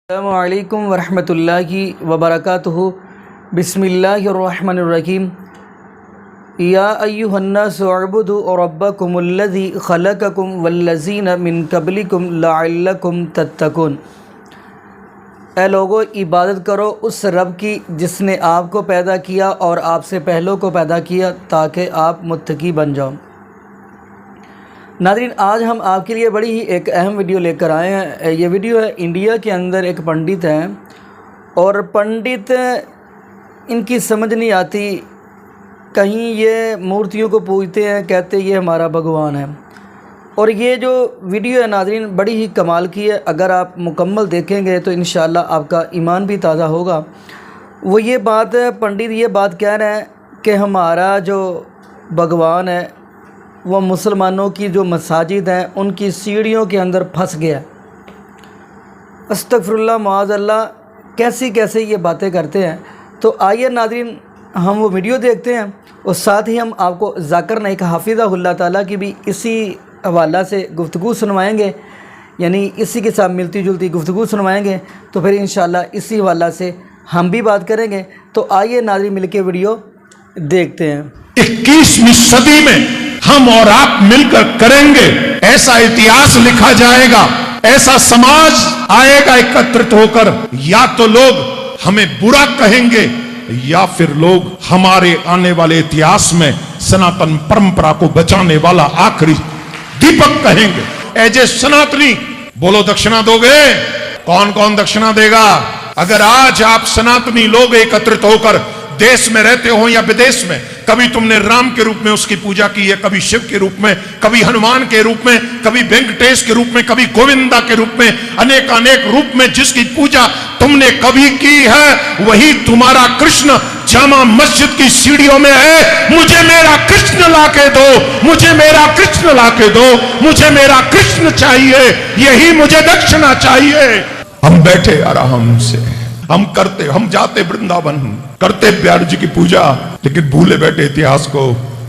السلام علیکم ورحمۃ اللہ وبرکاتہ۔ بسم اللہ الرحمن الرحیم۔ یا ایھا الناس اعبدوا ربکم الذی خلقکم والذین من قبلکم لعلکم تتقون۔ اے لوگو، عبادت کرو اس رب کی جس نے آپ کو پیدا کیا اور آپ سے پہلوں کو پیدا کیا تاکہ آپ متقی بن جاؤ۔ ناظرین، آج ہم آپ کے لیے بڑی ہی ایک اہم ویڈیو لے کر آئے ہیں۔ یہ ویڈیو ہے انڈیا کے اندر ایک پنڈت ہیں، اور پنڈت ان کی سمجھ نہیں آتی، کہیں یہ مورتیوں کو پوجتے ہیں، کہتے یہ ہمارا بھگوان ہے۔ اور یہ جو ویڈیو ہے ناظرین بڑی ہی کمال کی ہے، اگر آپ مکمل دیکھیں گے تو انشاءاللہ آپ کا ایمان بھی تازہ ہوگا۔ وہ یہ بات پنڈت یہ بات کہہ رہے ہیں کہ ہمارا جو بھگوان ہے وہ مسلمانوں کی جو مساجد ہیں ان کی سیڑھیوں کے اندر پھنس گیا۔ استغفر اللہ، معاذ اللہ، کیسی یہ باتیں کرتے ہیں۔ تو آئیے ناظرین ہم وہ ویڈیو دیکھتے ہیں، اور ساتھ ہی ہم آپ کو ذاکر نائک حافظہ اللہ تعالیٰ کی بھی اسی حوالہ سے گفتگو سنوائیں گے، یعنی اسی کے ساتھ ملتی جلتی گفتگو سنوائیں گے، تو پھر انشاءاللہ اسی حوالہ سے ہم بھی بات کریں گے۔ تو آئیے ناظرین مل کے ویڈیو دیکھتے ہیں۔ 21ویں صدی میں ہم اور آپ مل کر کریں گے، ایسا اتہاس لکھا جائے گا، ایسا سماج آئے گا اکترت ہو کر، یا تو لوگ ہمیں برا کہیں گے یا پھر لوگ ہمارے آنے والے اتہاس میں سناتن پرمپرا کو بچانے والا آخری دیپک کہیں گے۔ اے جے سناتنی، بولو دکشنا دو گے؟ کون کون دکشنا دے گا؟ اگر آج آپ سناتنی لوگ اکترت ہو کر دیش میں رہتے ہو یا بدیش میں، کبھی تم نے رام کے روپ میں اس کی پوجا کی ہے، کبھی شیو کے روپ میں، کبھی ہنومان کے روپ میں، کبھی وینکٹیش کے روپ میں، کبھی گووندا کے روپ میں، انیک روپ میں جس کی پوجا تم نے کبھی کی ہے، وہی تمہارا کرشن جامع مسجد کی سیڑھیوں میں ہے۔ مجھے میرا کرشن لا کے دو، مجھے میرا کرشن لا کے دو، مجھے میرا کرشن چاہیے، یہی مجھے دکشنا چاہیے۔ ہم بیٹھے آرام سے، ہم جاتے برنداون، کرتے پیار جی کی پوجا، لیکن بھولے بیٹھے اتہاس کو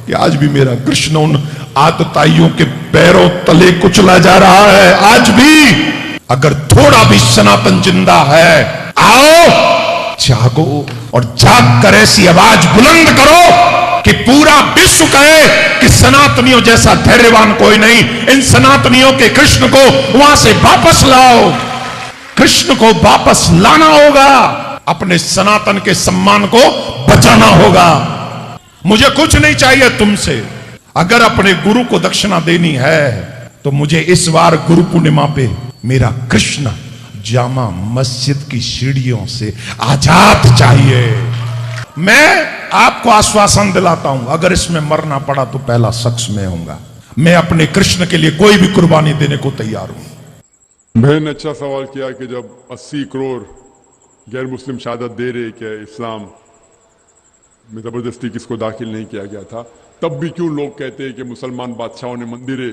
کہ آج بھی میرا کرشن ان آتتائیوں کے پیروں تلے کچلا جا رہا ہے۔ آج بھی اگر تھوڑا بھی سناتن زندہ ہے، آؤ جاگو، اور جاگ کر ایسی آواز بلند کرو کہ پورا وشو کہے کہ سناتنیوں جیسا دھیریوان کوئی نہیں۔ ان سناتنیوں کے کرشن کو وہاں سے واپس لاؤ، کرشن کو واپس لانا ہوگا، اپنے سناتن کے سمان کو بچانا ہوگا۔ مجھے کچھ نہیں چاہیے تم سے، اگر اپنے گرو کو دکشنا دینی ہے تو مجھے اس بار گرو پورنیما پہ میرا کرشن جامع مسجد کی سیڑھیوں سے آزاد چاہیے۔ میں آپ کو آشواسن دلاتا ہوں، اگر اس میں مرنا پڑا تو پہلا شخص میں ہوں گا۔ میں اپنے کرشن کے لیے کوئی بھی قربانی دینے کو تیار ہوں۔ بہن نے اچھا سوال کیا کہ جب 80 کروڑ غیر مسلم شہادت دے رہے کہ اسلام میں زبردستی کس کو داخل نہیں کیا گیا تھا، تب بھی کیوں لوگ کہتے ہیں کہ مسلمان بادشاہوں نے مندریں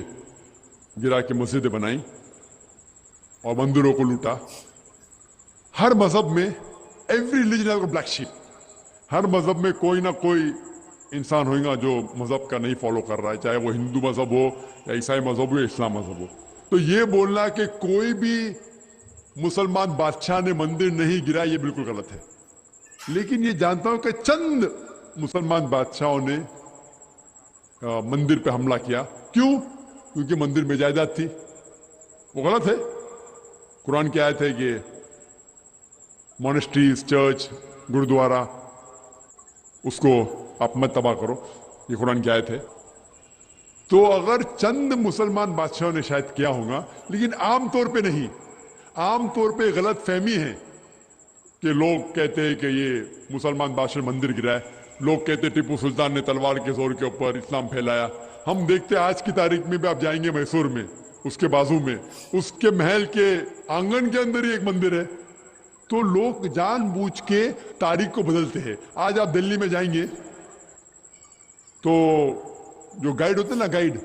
گرا کے مسجدیں بنائیں اور مندروں کو لوٹا؟ ہر مذہب میں every religion has a black sheep, ہر مذہب میں کوئی نہ کوئی انسان ہوئے گا جو مذہب کا نہیں فالو کر رہا ہے، چاہے وہ ہندو مذہب ہو یا عیسائی مذہب ہو یا اسلام مذہب ہو۔ تو یہ بولنا کہ کوئی بھی مسلمان بادشاہ نے مندر نہیں گرا، یہ بالکل غلط ہے۔ لیکن یہ جانتا ہوں کہ چند مسلمان بادشاہوں نے مندر پہ حملہ کیا، کیوں؟ کیونکہ مندر میں جائیداد تھی، وہ غلط ہے۔ قرآن کی آیت ہے کہ مونسٹریز، چرچ، گردوارا، اس کو آپ مت تباہ کرو، یہ قرآن کی آیت ہے۔ تو اگر چند مسلمان بادشاہوں نے شاید کیا ہوگا، لیکن عام طور پہ نہیں۔ عام طور پہ غلط فہمی ہے کہ لوگ کہتے ہیں کہ یہ مسلمان بادشاہ مندر گرا ہے، لوگ کہتے ہیں ٹیپو سلطان نے تلوار کے زور کے اوپر اسلام پھیلایا۔ ہم دیکھتے ہیں آج کی تاریخ میں بھی، آپ جائیں گے میسور میں، اس کے بازو میں، اس کے محل کے آنگن کے اندر ہی ایک مندر ہے۔ تو لوگ جان بوجھ کے تاریخ کو بدلتے ہیں۔ آج آپ دلی میں جائیں گے تو جو گائیڈ ہوتے ہیں نا، گائیڈ،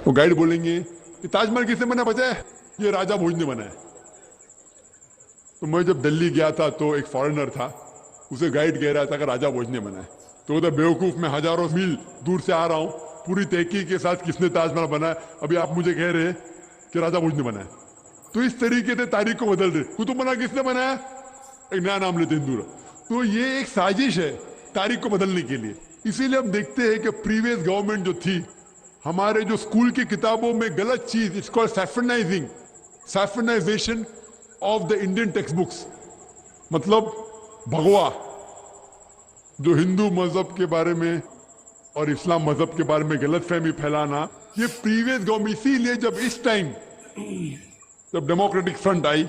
وہ گائیڈ بولیں گے کہ تاج محل کس نے بنا بچا ہے؟ یہ راجہ بھوج نے بنا ہے۔ تو میں جب دلی گیا تھا تو ایک فارنر تھا، اسے گائیڈ کہہ رہا تھا کہ راجہ بھوج نے بنا ہے۔ تو ادھر بیوقوف، میں ہزاروں میل دور سے آ رہا ہوں، پوری تحقیق کے ساتھ کس نے تاج محل بنا ہے، ابھی آپ مجھے کہہ رہے ہیں کہ راجہ بھوج نے بنا ہے۔ तो इस तरीके से तारीख को बदल रहे। कुतुबुन्ना किसने बनाया? एक नया नाम लेते हिंदू। तो ये एक साजिश है तारीख को बदलने के लिए। इसीलिए हम देखते हैं कि प्रीवियस गवर्नमेंट जो थी, हमारे जो स्कूल की किताबों में गलत चीज, it's called saffronisation of the Indian textbooks, मतलब भगवा, जो हिंदू मजहब के बारे में और इस्लाम मजहब के बारे में गलत फहमी फैलाना, ये प्रीवियस गवर्नमेंट। इसीलिए जब इस टाइम जब डेमोक्रेटिक फ्रंट आई,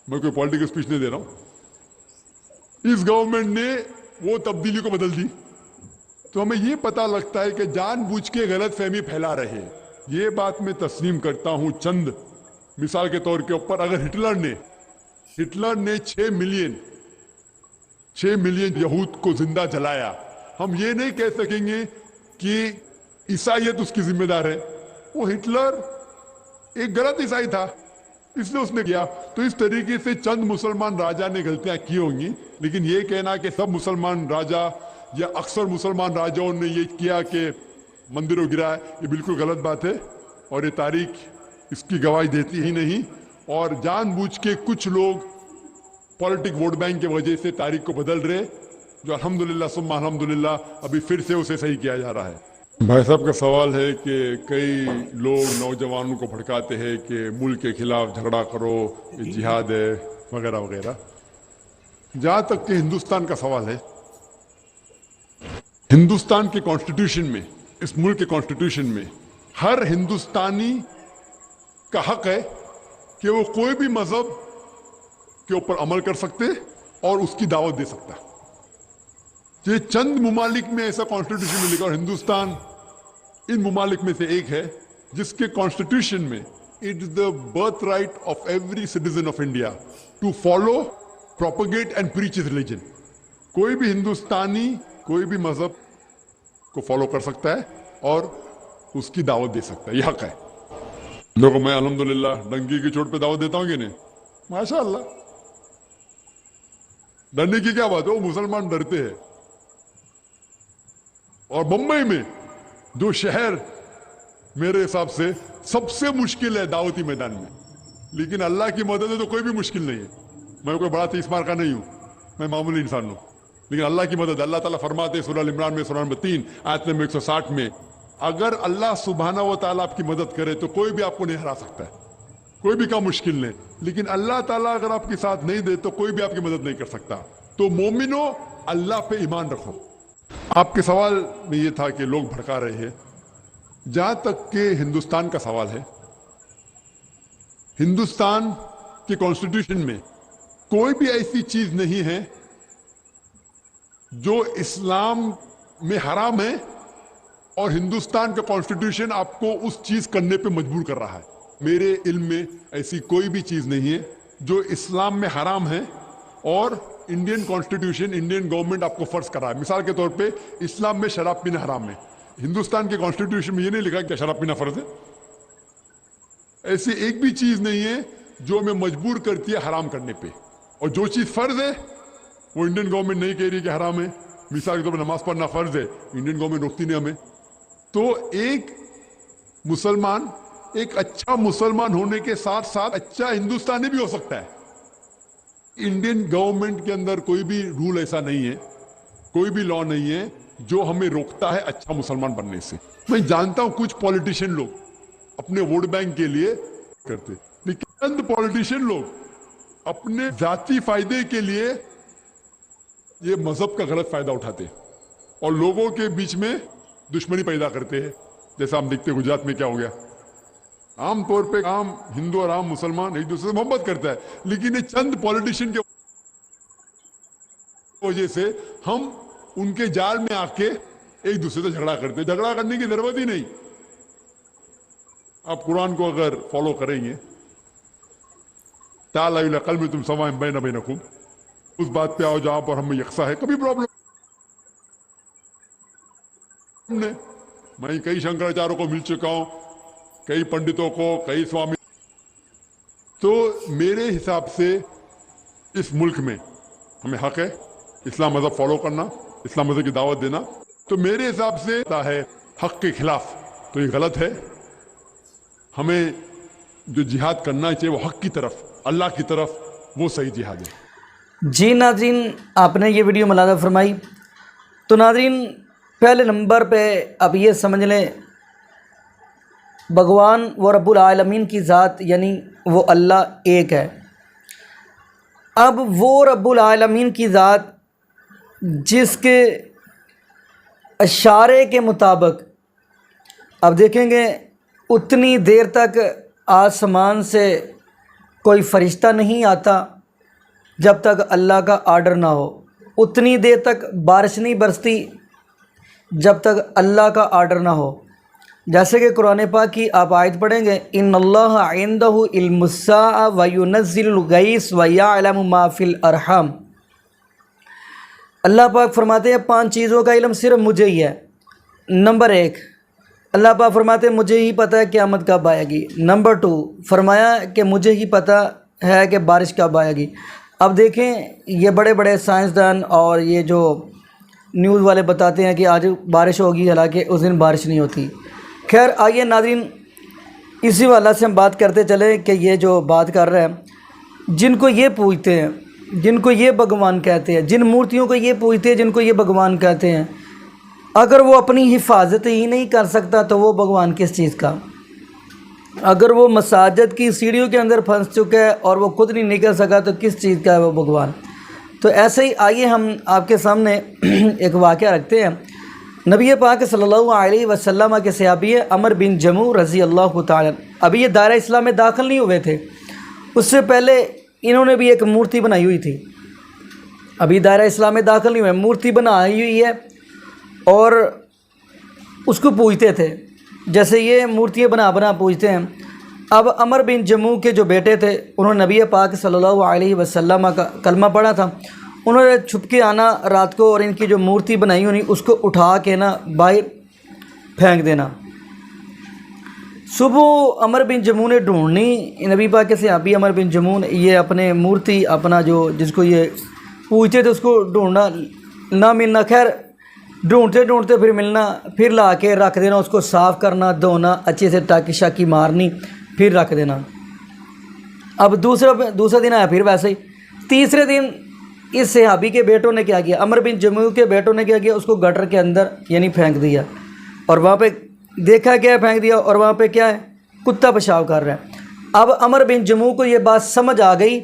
मैं कोई पॉलिटिकल स्पीच नहीं दे रहा हूं, इस गवर्नमेंट ने वो तब्दीली को बदल दी। तो हमें ये पता लगता है कि जानबूझ के गलत फहमी फैला रहे हैं। ये बात मैं तस्लीम करता हूं। चंद मिसाल के तौर के ऊपर, अगर हिटलर ने 6 मिलियन यहूद को जिंदा जलाया, हम ये नहीं कह सकेंगे कि ईसाईयत उसकी जिम्मेदार है। वो हिटलर एक गलत ईसाई था, इसलिए उसने किया। तो इस तरीके से चंद मुसलमान राजा ने गलतियां की होंगी, लेकिन ये कहना कि सब मुसलमान राजा या अक्सर मुसलमान राजाओं ने ये किया कि मंदिरों गिराया, ये बिल्कुल गलत बात है और ये तारीख इसकी गवाही देती ही नहीं। और जानबूझ के कुछ लोग पॉलिटिक वोट बैंक की वजह से तारीख को बदल रहे, जो अल्हम्दुलिल्लाह सुम्मा अल्हम्दुलिल्लाह अभी फिर से उसे सही किया जा रहा है। भाई साहब का सवाल है कि कई लोग नौजवानों को भड़काते हैं कि मुल्क के खिलाफ झगड़ा करो, ये जिहाद है वगैरह वगैरह। जहां तक कि हिंदुस्तान का सवाल है, हिंदुस्तान के कॉन्स्टिट्यूशन में, इस मुल्क के कॉन्स्टिट्यूशन में हर हिंदुस्तानी का हक है कि वो कोई भी मजहब के ऊपर अमल कर सकते और उसकी दावत दे सकता। ये चंद मुमालिक में ऐसा कॉन्स्टिट्यूशन में लिखा, और हिंदुस्तान इन मुमालिक में से एक है जिसके कॉन्स्टिट्यूशन में it is the birth right of every citizen of India to follow, propagate and preach his religion. कोई भी हिंदुस्तानी कोई भी मजहब को फॉलो कर सकता है और उसकी दावत दे सकता है, यह हक है। देखो, मैं अल्हम्दुलिल्लाह डंकी की चोट पे दावत देता हूं कि नहीं? माशाअल्लाह, डरने की क्या बात है, वो मुसलमान डरते हैं। और बंबई में जो शहर मेरे हिसाब से सबसे मुश्किल है दावती मैदान में, लेकिन अल्लाह की मदद है तो कोई भी मुश्किल नहीं है। मैं कोई बड़ा तीस मार का नहीं हूं, मैं मामूली इंसान हूं, लेकिन अल्लाह की मदद, अल्लाह ताला फरमाते सूरह अल इमरान में सूरह नंबर 3 आयत नंबर 160 में, अगर अल्लाह सुब्हाना व तआला आपकी मदद करे तो कोई भी आपको नहीं हरा सकता है, कोई भी काम मुश्किल नहीं। लेकिन अल्लाह ताला अगर आपके साथ नहीं दे तो कोई भी आपकी मदद नहीं कर सकता। तो मोमिनो, अल्लाह पे ईमान रखो। आपके सवाल में ये था कि लोग भड़का रहे हैं। जहां तक के हिंदुस्तान का सवाल है, हिंदुस्तान के कॉन्स्टिट्यूशन में कोई भी ऐसी चीज नहीं है जो इस्लाम में हराम है और हिंदुस्तान का कॉन्स्टिट्यूशन आपको उस चीज करने पे मजबूर कर रहा है। मेरे इल्म में ऐसी कोई भी चीज नहीं है जो इस्लाम में हराम है और इंडियन कॉन्स्टिट्यूशन, इंडियन गवर्नमेंट आपको फर्ज कर रहा है। मिसाल के तौर पे इस्लाम में शराब पीना हराम है, हिंदुस्तान के कॉन्स्टिट्यूशन में ये नहीं लिखा कि शराब पीना फर्ज है। ऐसी एक भी चीज नहीं है जो हमें मजबूर करती है हराम करने पे, और जो चीज फर्ज है वो इंडियन गवर्नमेंट नहीं कह रही कि हराम है। मिसाल के तौर पर नमाज पढ़ना फर्ज है, इंडियन गवर्नमेंट रोकती नहीं हमें। तो एक मुसलमान एक अच्छा मुसलमान होने के साथ साथ अच्छा हिंदुस्तानी भी हो सकता है। इंडियन गवर्नमेंट के अंदर कोई भी रूल ऐसा नहीं है, कोई भी लॉ नहीं है जो हमें रोकता है अच्छा मुसलमान बनने से। मैं जानता हूं कुछ पॉलिटिशियन लोग अपने वोट बैंक के लिए करते, लेकिन चंद पॉलिटिशियन लोग अपने जाती फायदे के लिए ये मजहब का गलत फायदा उठाते और लोगों के बीच में दुश्मनी पैदा करते हैं। जैसा हम देखते हैं गुजरात में क्या हो गया। आमतौर पे आम हिंदू और आम मुसलमान एक दूसरे से मोहब्बत करता है, लेकिन ये चंद पॉलिटिशियन के वजह से हम उनके जाल में आके एक दूसरे से झगड़ा करते। झगड़ा करने की जरूरत ही नहीं। आप कुरान को अगर फॉलो करेंगे, ताला कल में तुम सवा बैन बैनकुम, उस बात पे आओ जहां पर हम यकसा है, कभी प्रॉब्लम नहीं। मैं कई शंकराचार्यों को मिल चुका हूं, कई पंडितों को, कई स्वामी। तो मेरे हिसाब से इस मुल्क में हमें हक है इस्लाम मजहब फॉलो करना, इस्लाम मजहब की दावत देना। तो मेरे हिसाब से है हक के खिलाफ, तो ये गलत है। हमें जो जिहाद करना चाहिए वो हक की तरफ, अल्लाह की तरफ, वो सही जिहाद है। जी नाज़रीन, आपने ये वीडियो मुलाज़ा फरमाई। तो नाज़रीन, पहले नंबर पे अब ये समझ लें, भगवान व रब्बुल आलमीन की ज़ात यानी वो अल्लाह एक है। अब वो रब्बुल आलमीन की ज़ात जिसके इशारे के मुताबिक अब देखेंगे उतनी देर तक आसमान से कोई फ़रिश्ता नहीं आता जब तक अल्लाह का आर्डर ना हो, उतनी देर तक बारिश नहीं बरसती जब तक अल्लाह का आर्डर ना हो। जैसे कि कुरान पाक की आप आयत पढ़ेंगे, इन्नल्लाह इंदहु इल्मुस्साअ व युनज़्ज़िलुल गैस व यअलमु मा फिल अरहम। अल्लाह पाक फरमाते हैं 5 चीज़ों का इल्म सिर्फ मुझे ही है। नंबर 1, अल्लाह पाक फरमाते हैं मुझे ही पता है क़यामत कब आएगी। नंबर 2, फरमाया कि मुझे ही पता है कि बारिश कब आएगी। अब देखें, ये बड़े बड़े साइंसदान और ये जो न्यूज़ वाले बताते हैं कि आज बारिश होगी, हालांकि उस दिन बारिश नहीं होती। खैर आइए नाज़रीन, इसी वाला से हम बात करते चले कि ये जो बात कर रहे हैं, जिनको ये पूजते हैं, जिनको ये भगवान कहते हैं, जिन मूर्तियों को ये पूजते हैं, जिनको ये भगवान कहते हैं, अगर वो अपनी हिफाजत ही नहीं कर सकता तो वो भगवान किस चीज़ का। अगर वो मसाजिद की सीढ़ियों के अंदर फंस चुका है और वो खुद नहीं निकल सका तो किस चीज़ का है वो भगवान। तो ऐसे ही आइए हम आपके सामने एक वाक़या रखते हैं। नबी पाक सल्लल्लाहु अलैहि वसल्लम के सहाबी अमर बिन जमू रज़ी अल्लाह ताला, अभी ये दायरा इस्लाम में दाखिल नहीं हुए थे, उससे पहले इन्होंने भी एक मूर्ति बनाई हुई थी। अभी दायरा इस्लाम में दाखिल नहीं हुए, मूर्ति बनाई हुई है और उसको पूजते थे, जैसे ये मूर्तियाँ बना बना पूजते हैं। अब अमर बिन जमू के जो बेटे थे, उन्होंने नबी पाक सल्लल्लाहु अलैहि वसल्लम का कलमा पढ़ा था। उन्होंने छुप के आना रात को और इनकी जो मूर्ति बनाई हुई उसको उठा के ना बाहर फेंक देना। सुबह अमर बिन जमू ने ढूंढनी, नबी पाक के सहाबी अमर बिन जमू ने ये अपने मूर्ति अपना जो जिसको ये पूजते थे उसको ढूंढना, ना मिलना। खैर ढूंढते ढूंढते फिर मिलना, फिर ला के रख देना, उसको साफ़ करना, धोना, अच्छे से टाकी शाकी मारनी, फिर रख देना। अब दूसरा दिन आया फिर वैसे ही। तीसरे दिन इस सहाबी के बेटों ने क्या किया, अमर बिन जमू के बेटों ने क्या किया, उसको गटर के अंदर यानी फेंक दिया और वहाँ पे देखा क्या है, फेंक दिया और वहाँ पे क्या है, कुत्ता पेशाब कर रहा है। अब अमर बिन जमू को ये बात समझ आ गई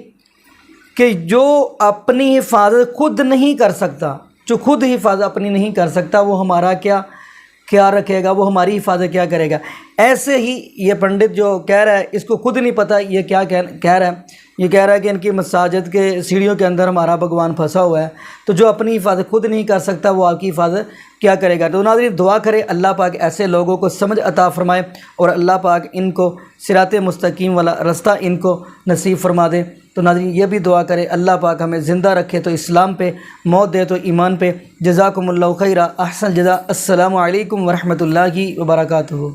कि जो अपनी हिफाजत खुद नहीं कर सकता, जो खुद हिफाजत अपनी नहीं कर सकता, वो हमारा क्या रखेगा, वो हमारी हिफाजत क्या करेगा। ऐसे ही ये पंडित जो कह रहा है, इसको खुद नहीं पता ये क्या कह रहा है। ये कह रहा है कि इनकी मसाजिद के सीढ़ियों के अंदर हमारा भगवान फंसा हुआ है, तो जो अपनी हिफाजत खुद नहीं कर सकता वो आपकी हिफाजत क्या करेगा। तो नाज़रीन दुआ करें अल्लाह पाक ऐसे लोगों को समझ अता फ़रमाए और अल्लाह पाक इनको सिराते मुस्तकीम वाला रास्ता इनको नसीब फरमा दे। तो नाज़रीन ये भी दुआ करें अल्लाह पाक हमें ज़िंदा रखे तो इस्लाम पे, मौत दे तो ईमान पे। जज़ाकुमुल्लाहु खैरा, अहसन जज़ा। अस्सलामु अलैकुम व रहमतुल्लाहि व बरकातुहू।